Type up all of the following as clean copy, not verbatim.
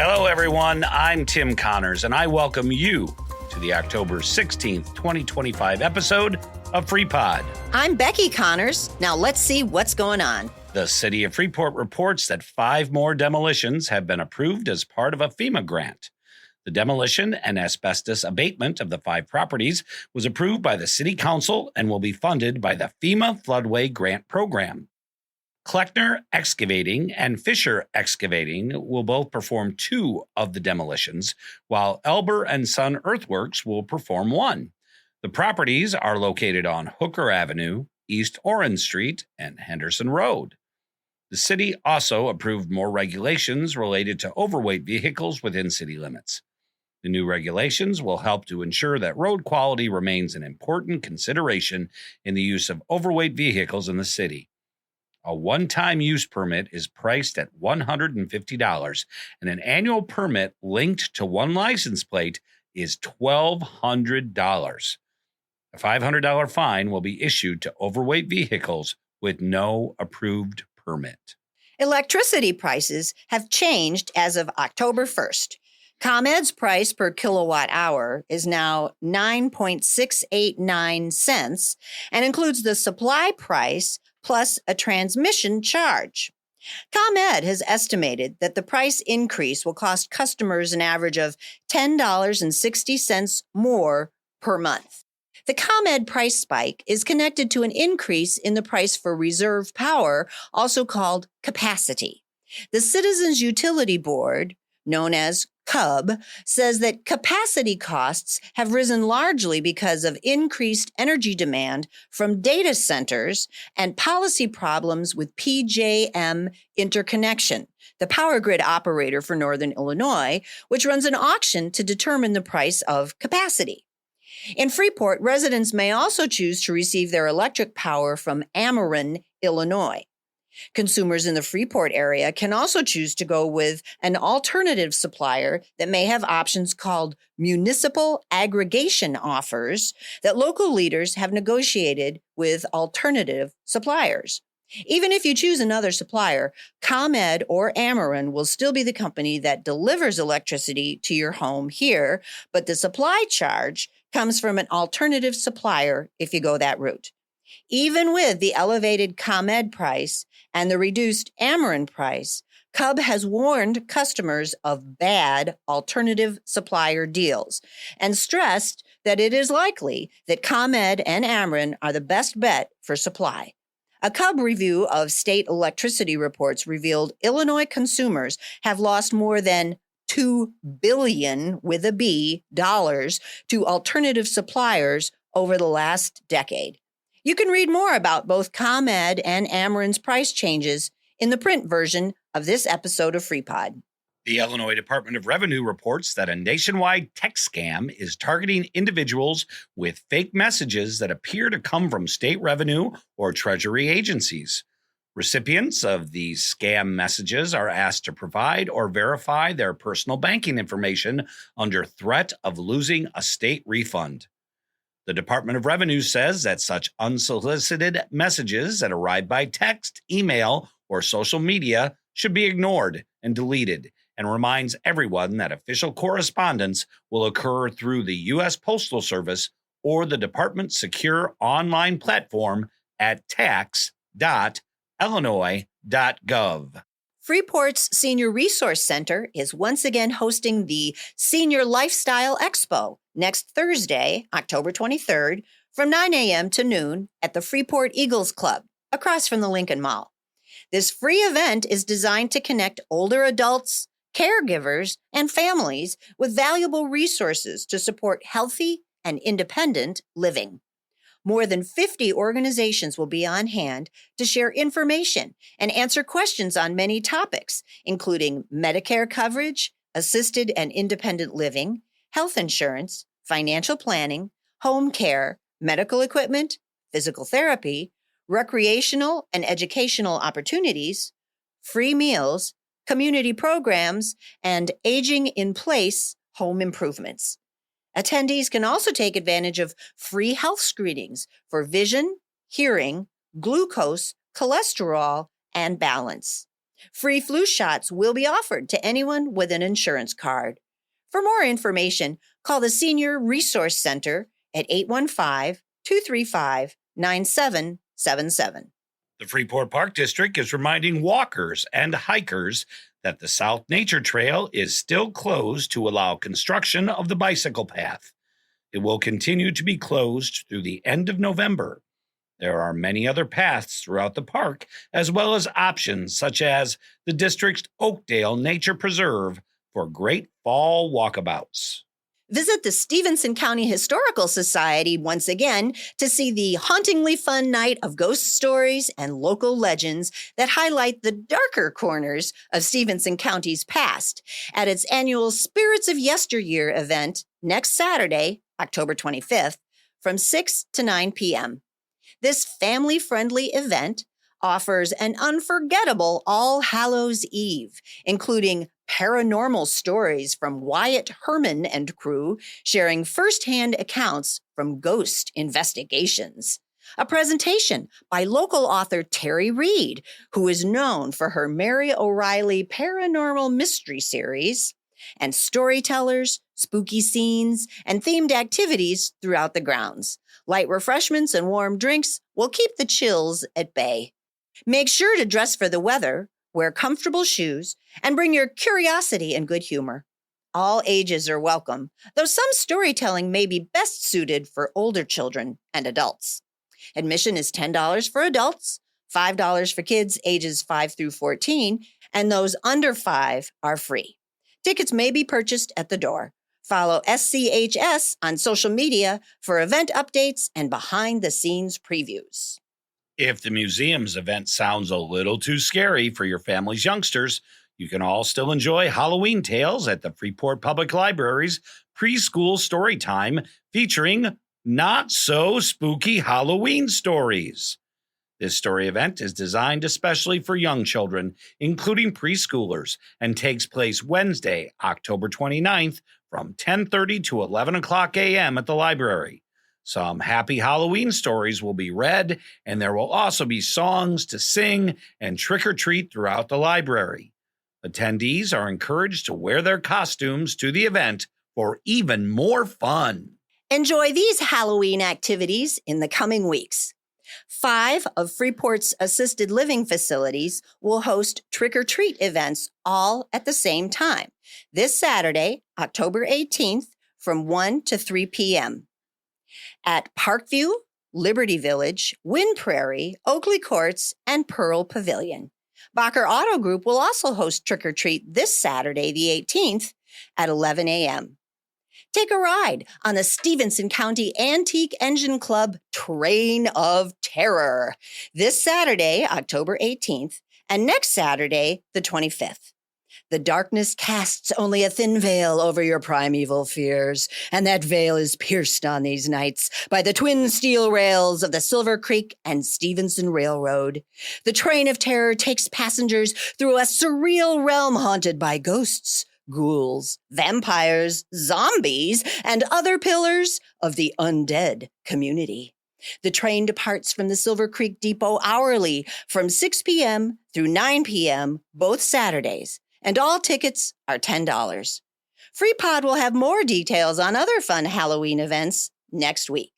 Hello, everyone. I'm Tim Connors, and I welcome you to the October 16th, 2025 episode of FREEPOD. I'm Becky Connors. Now let's see what's going on. The city of Freeport reports that 5 more demolitions have been approved as part of a FEMA grant. The demolition and asbestos abatement of the 5 properties was approved by the City Council and will be funded by the FEMA Floodway Grant Program. Kleckner Excavating and Fisher Excavating will both perform 2 of the demolitions, while Elber and Son Earthworks will perform 1. The properties are located on Hooker Avenue, East Orange Street, and Henderson Road. The city also approved more regulations related to overweight vehicles within city limits. The new regulations will help to ensure that road quality remains an important consideration in the use of overweight vehicles in the city. A one-time use permit is priced at $150, and an annual permit linked to one license plate is $1,200. A $500 fine will be issued to overweight vehicles with no approved permit. Electricity prices have changed as of October 1st. ComEd's price per kilowatt hour is now 9.689 cents and includes the supply price plus a transmission charge. ComEd has estimated that the price increase will cost customers an average of $10.60 more per month. The ComEd price spike is connected to an increase in the price for reserve power, also called capacity. The Citizens Utility Board, known as Cub, says that capacity costs have risen largely because of increased energy demand from data centers and policy problems with PJM Interconnection, the power grid operator for Northern Illinois, which runs an auction to determine the price of capacity. In Freeport, residents may also choose to receive their electric power from Ameren, Illinois. Consumers in the Freeport area can also choose to go with an alternative supplier that may have options called municipal aggregation offers that local leaders have negotiated with alternative suppliers. Even if you choose another supplier, ComEd or Ameren will still be the company that delivers electricity to your home here, but the supply charge comes from an alternative supplier if you go that route. Even with the elevated ComEd price and the reduced Ameren price, Cub has warned customers of bad alternative supplier deals and stressed that it is likely that ComEd and Ameren are the best bet for supply. A Cub review of state electricity reports revealed Illinois consumers have lost more than $2 billion with a B dollars to alternative suppliers over the last decade. You can read more about both ComEd and Ameren's price changes in the print version of this episode of FREEPOD. The Illinois Department of Revenue reports that a nationwide text scam is targeting individuals with fake messages that appear to come from state revenue or treasury agencies. Recipients of these scam messages are asked to provide or verify their personal banking information under threat of losing a state refund. The Department of Revenue says that such unsolicited messages that arrive by text, email, or social media should be ignored and deleted, and reminds everyone that official correspondence will occur through the U.S. Postal Service or the department's secure online platform at tax.illinois.gov. Freeport's Senior Resource Center is once again hosting the Senior Lifestyle Expo next Thursday, October 23rd, from 9 a.m. to noon at the Freeport Eagles Club, across from the Lincoln Mall. This free event is designed to connect older adults, caregivers, and families with valuable resources to support healthy and independent living. More than 50 organizations will be on hand to share information and answer questions on many topics, including Medicare coverage, assisted and independent living, health insurance, financial planning, home care, medical equipment, physical therapy, recreational and educational opportunities, free meals, community programs, and aging in place home improvements. Attendees can also take advantage of free health screenings for vision, hearing, glucose, cholesterol, and balance. Free flu shots will be offered to anyone with an insurance card. For more information, call the Senior Resource Center at 815-235-9777. The Freeport Park District is reminding walkers and hikers that the South Nature Trail is still closed to allow construction of the bicycle path. It will continue to be closed through the end of November. There are many other paths throughout the park, as well as options such as the district's Oakdale Nature Preserve for great fall walkabouts. Visit the Stephenson County Historical Society once again to see the hauntingly fun night of ghost stories and local legends that highlight the darker corners of Stephenson County's past at its annual Spirits of Yesteryear event next Saturday, October 25th, from 6 to 9 p.m. This family-friendly event offers an unforgettable All Hallows Eve, including paranormal stories from Wyatt Herman and crew sharing firsthand accounts from ghost investigations. A presentation by local author Terry Reed, who is known for her Mary O'Reilly Paranormal Mystery Series, and storytellers, spooky scenes, and themed activities throughout the grounds. Light refreshments and warm drinks will keep the chills at bay. Make sure to dress for the weather, wear comfortable shoes, and bring your curiosity and good humor. All ages are welcome, though some storytelling may be best suited for older children and adults. Admission is $10 for adults, $5 for kids ages 5 through 14, and those under 5 are free. Tickets may be purchased at the door. Follow SCHS on social media for event updates and behind-the-scenes previews. If the museum's event sounds a little too scary for your family's youngsters, you can all still enjoy Halloween Tales at the Freeport Public Library's preschool story time featuring not-so-spooky Halloween stories. This story event is designed especially for young children, including preschoolers, and takes place Wednesday, October 29th from 10:30 to 11 o'clock a.m. at the library. Some happy Halloween stories will be read, and there will also be songs to sing and trick-or-treat throughout the library. Attendees are encouraged to wear their costumes to the event for even more fun. Enjoy these Halloween activities in the coming weeks. 5 of Freeport's assisted living facilities will host trick-or-treat events all at the same time. This Saturday, October 18th, from 1 to 3 p.m. at Parkview, Liberty Village, Wind Prairie, Oakley Courts, and Pearl Pavilion. Bacher Auto Group will also host trick-or-treat this Saturday, the 18th, at 11 a.m. Take a ride on the Stephenson County Antique Engine Club Train of Terror this Saturday, October 18th, and next Saturday, the 25th. The darkness casts only a thin veil over your primeval fears, and that veil is pierced on these nights by the twin steel rails of the Silver Creek and Stephenson Railroad. The Train of Terror takes passengers through a surreal realm haunted by ghosts, ghouls, vampires, zombies, and other pillars of the undead community. The train departs from the Silver Creek Depot hourly from 6 p.m. through 9 p.m. both Saturdays, and all tickets are $10. FREEPOD will have more details on other fun Halloween events next week.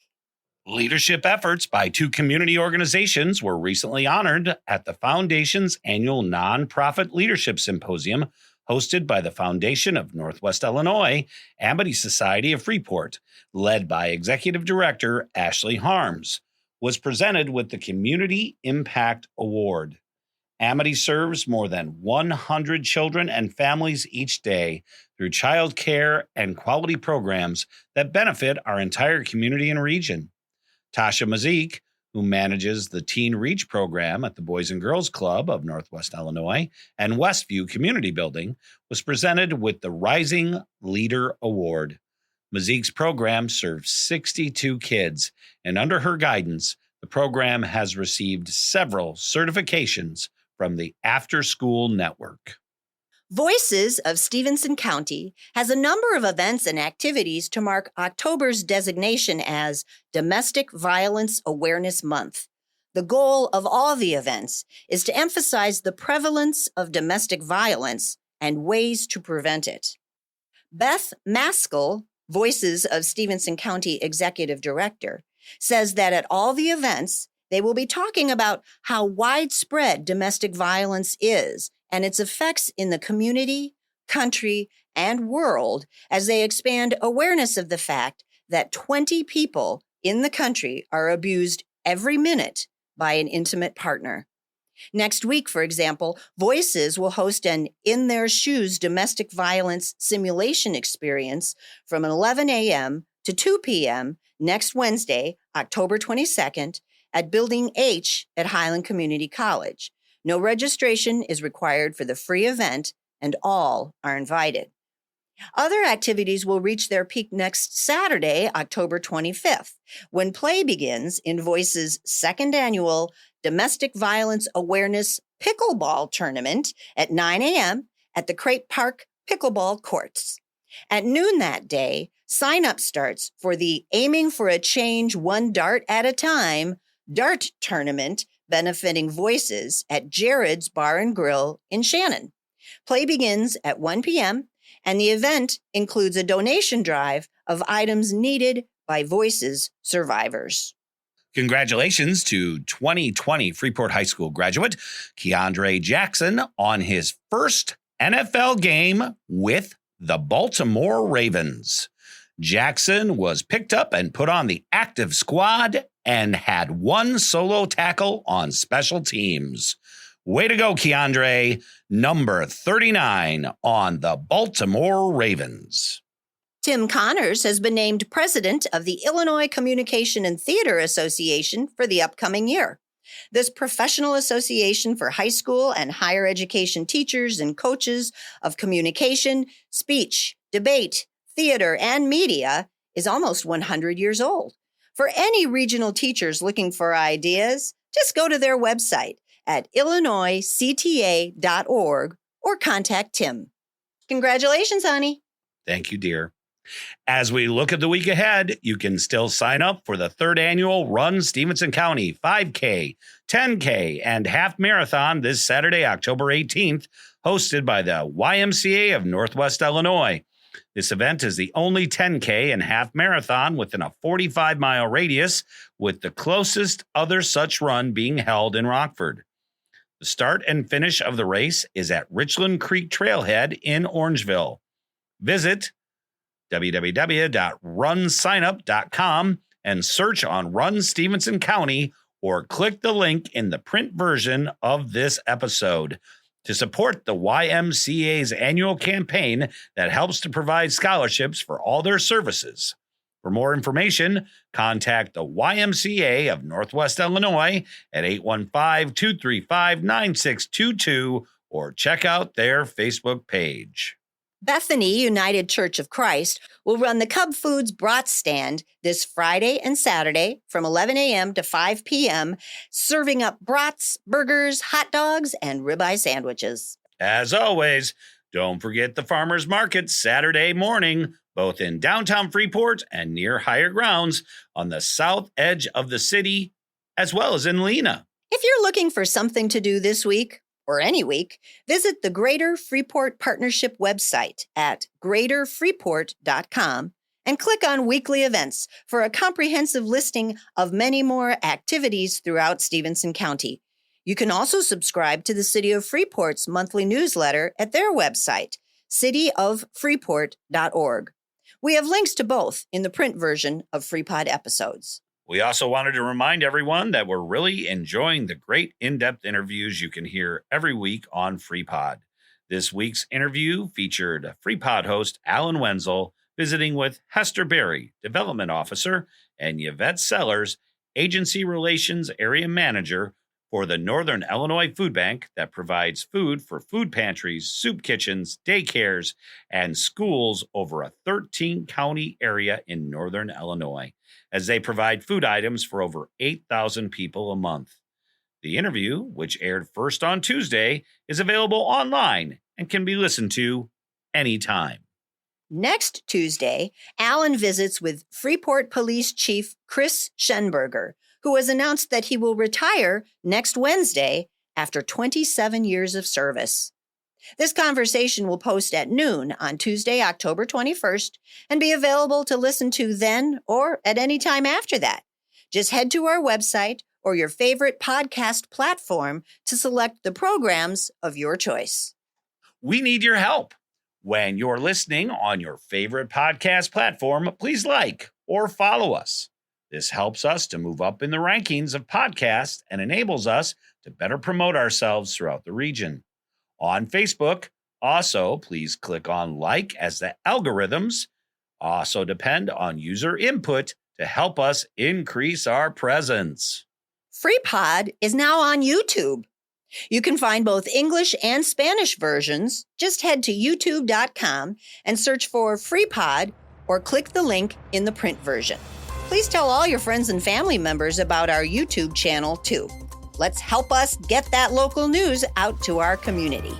Leadership efforts by 2 community organizations were recently honored at the Foundation's annual Nonprofit Leadership Symposium, hosted by the Foundation of Northwest Illinois, Amity Society of Freeport, led by Executive Director Ashley Harms, was presented with the Community Impact Award. Amity serves more than 100 children and families each day through child care and quality programs that benefit our entire community and region. Tasha Mazik, who manages the Teen Reach program at the Boys and Girls Club of Northwest Illinois and Westview Community Building, was presented with the Rising Leader Award. Mazik's program serves 62 kids, and under her guidance, the program has received several certifications from the After School Network. Voices of Stephenson County has a number of events and activities to mark October's designation as Domestic Violence Awareness Month. The goal of all the events is to emphasize the prevalence of domestic violence and ways to prevent it. Beth Maskell, Voices of Stephenson County Executive Director, says that at all the events, they will be talking about how widespread domestic violence is and its effects in the community, country, and world as they expand awareness of the fact that 20 people in the country are abused every minute by an intimate partner. Next week, for example, Voices will host an In Their Shoes domestic violence simulation experience from 11 a.m. to 2 p.m. next Wednesday, October 22nd, at Building H at Highland Community College. No registration is required for the free event, and all are invited. Other activities will reach their peak next Saturday, October 25th, when play begins in Voice's second annual Domestic Violence Awareness Pickleball Tournament at 9 a.m. at the Krape Park Pickleball Courts. At noon that day, sign-up starts for the Aiming for a Change One Dart at a Time Dart Tournament benefiting Voices at Jared's Bar and Grill in Shannon. Play begins at 1 p.m., and the event includes a donation drive of items needed by Voices survivors. Congratulations to 2020 Freeport High School graduate Keandre Jackson on his first NFL game with the Baltimore Ravens. Jackson was picked up and put on the active squad and had one solo tackle on special teams. Way to go, Keandre, number 39 on the Baltimore Ravens. Tim Connors has been named president of the Illinois Communication and Theater Association for the upcoming year. This professional association for high school and higher education teachers and coaches of communication, speech, debate, theater, and media is almost 100 years old. For any regional teachers looking for ideas, just go to their website at illinoiscta.org or contact Tim. Congratulations, honey. Thank you, dear. As we look at the week ahead, you can still sign up for the third annual Run Stephenson County 5K, 10K, and half marathon this Saturday, October 18th, hosted by the YMCA of Northwest Illinois. This event is the only 10K and half marathon within a 45-mile radius, with the closest other such run being held in Rockford. The start and finish of the race is at Richland Creek Trailhead in Orangeville. Visit www.runsignup.com and search on Run Stephenson County, or click the link in the print version of this episode to support the YMCA's annual campaign that helps to provide scholarships for all their services. For more information, contact the YMCA of Northwest Illinois at 815-235-9622 or check out their Facebook page. Bethany United Church of Christ will run the Cub Foods Brat stand this Friday and Saturday from 11 a.m. to 5 p.m., serving up brats, burgers, hot dogs, and ribeye sandwiches. As always, don't forget the farmers market Saturday morning, both in downtown Freeport and near higher grounds on the south edge of the city, as well as in Lena. If you're looking for something to do this week, or any week, visit the Greater Freeport Partnership website at greaterfreeport.com and click on weekly events for a comprehensive listing of many more activities throughout Stephenson County. You can also subscribe to the City of Freeport's monthly newsletter at their website, cityoffreeport.org. We have links to both in the print version of FreePod episodes. We also wanted to remind everyone that we're really enjoying the great in-depth interviews you can hear every week on FreePod. This week's interview featured FreePod host Alan Wenzel visiting with Hester Berry, Development Officer, and Yvette Sellers, Agency Relations Area Manager for the Northern Illinois Food Bank that provides food for food pantries, soup kitchens, daycares, and schools over a 13-county area in Northern Illinois, as they provide food items for over 8,000 people a month. The interview, which aired first on Tuesday, is available online and can be listened to anytime. Next Tuesday, Alan visits with Freeport Police Chief Chris Schenberger, who has announced that he will retire next Wednesday after 27 years of service. This conversation will post at noon on Tuesday, October 21st, and be available to listen to then or at any time after that. Just head to our website or your favorite podcast platform to select the programs of your choice. We need your help. When you're listening on your favorite podcast platform, please like or follow us. This helps us to move up in the rankings of podcasts and enables us to better promote ourselves throughout the region. On Facebook, also, please click on like, as the algorithms also depend on user input to help us increase our presence. FREEPOD is now on YouTube. You can find both English and Spanish versions. Just head to youtube.com and search for FREEPOD or click the link in the print version. Please tell all your friends and family members about our YouTube channel too. Let's help us get that local news out to our community.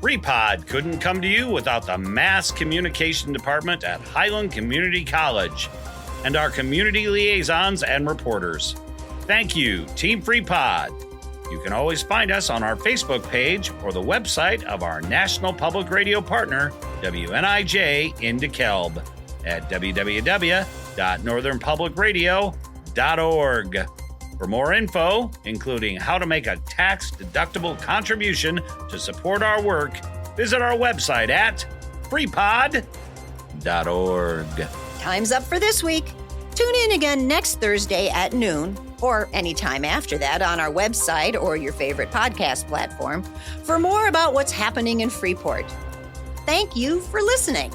FREEPOD couldn't come to you without the Mass Communication Department at Highland Community College and our community liaisons and reporters. Thank you, Team FREEPOD. You can always find us on our Facebook page or the website of our national public radio partner, WNIJ in DeKalb, at www.northernpublicradio.org. For more info, including how to make a tax-deductible contribution to support our work, visit our website at freepod.org. Time's up for this week. Tune in again next Thursday at noon or anytime after that on our website or your favorite podcast platform for more about what's happening in Freeport. Thank you for listening.